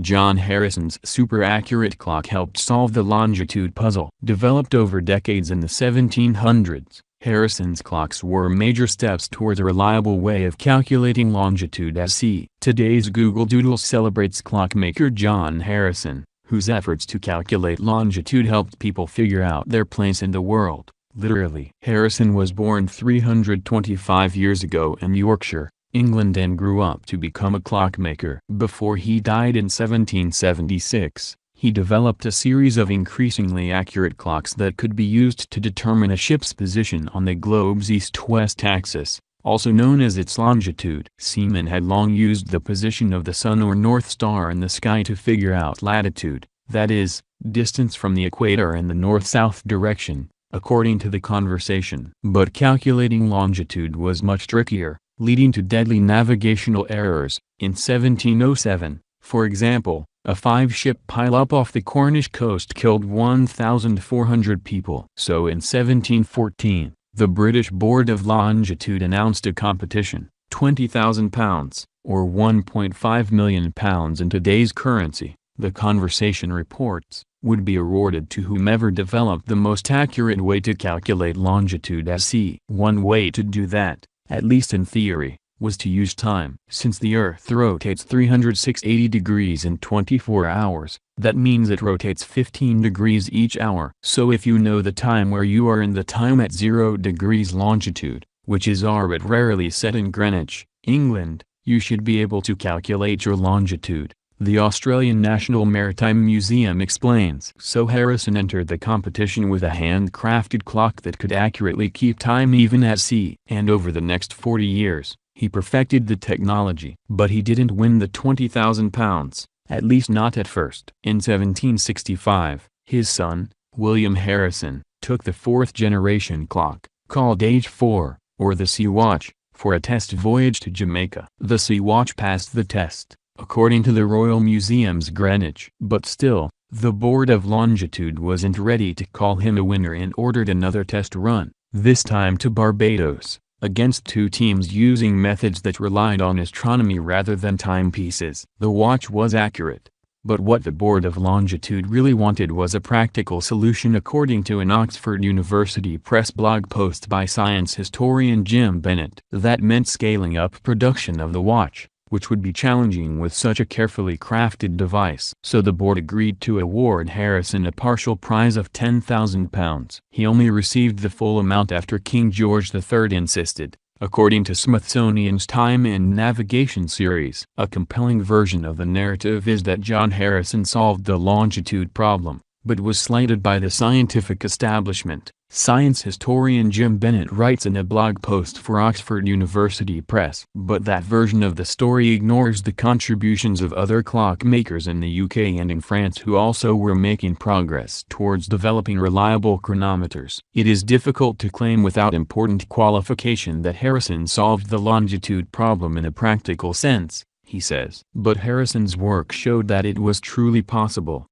John Harrison's super-accurate clock helped solve the longitude puzzle. Developed over decades in the 1700s, Harrison's clocks were major steps towards a reliable way of calculating longitude at sea. Today's Google Doodle celebrates clockmaker John Harrison, whose efforts to calculate longitude helped people figure out their place in the world, literally. Harrison was born 325 years ago in Yorkshire, England, and grew up to become a clockmaker. Before he died in 1776, he developed a series of increasingly accurate clocks that could be used to determine a ship's position on the globe's east-west axis, also known as its longitude. Seamen had long used the position of the sun or North Star in the sky to figure out latitude, that is, distance from the equator in the north-south direction, according to the conversation. But calculating longitude was much trickier, leading to deadly navigational errors. In 1707, for example, a 5-ship pileup off the Cornish coast killed 1,400 people. So in 1714, the British Board of Longitude announced a competition. £20,000, or £1.5 million in today's currency, the conversation reports, would be awarded to whomever developed the most accurate way to calculate longitude at sea. One way to do that, at least in theory, was to use time. Since the Earth rotates 360 degrees in 24 hours, that means it rotates 15 degrees each hour. So if you know the time where you are in the time at 0 degrees longitude, which is arbitrarily set in Greenwich, England, you should be able to calculate your longitude, the Australian National Maritime Museum explains. So Harrison entered the competition with a handcrafted clock that could accurately keep time even at sea. And over the next 40 years, he perfected the technology. But he didn't win the £20,000, at least not at first. In 1765, his son, William Harrison, took the 4th-generation clock, called H4, or the Sea Watch, for a test voyage to Jamaica. The Sea Watch passed the test, according to the Royal Museum's Greenwich. But still, the Board of Longitude wasn't ready to call him a winner and ordered another test run, this time to Barbados, against 2 teams using methods that relied on astronomy rather than timepieces. The watch was accurate, but what the Board of Longitude really wanted was a practical solution, according to an Oxford University Press blog post by science historian Jim Bennett. That meant scaling up production of the watch, which would be challenging with such a carefully crafted device. So the board agreed to award Harrison a partial prize of £10,000. He only received the full amount after King George III insisted, according to Smithsonian's Time and Navigation series. A compelling version of the narrative is that John Harrison solved the longitude problem, but was slighted by the scientific establishment. Science historian Jim Bennett writes in a blog post for Oxford University Press. But that version of the story ignores the contributions of other clockmakers in the UK and in France who also were making progress towards developing reliable chronometers. It is difficult to claim without important qualification that Harrison solved the longitude problem in a practical sense, he says. But Harrison's work showed that it was truly possible.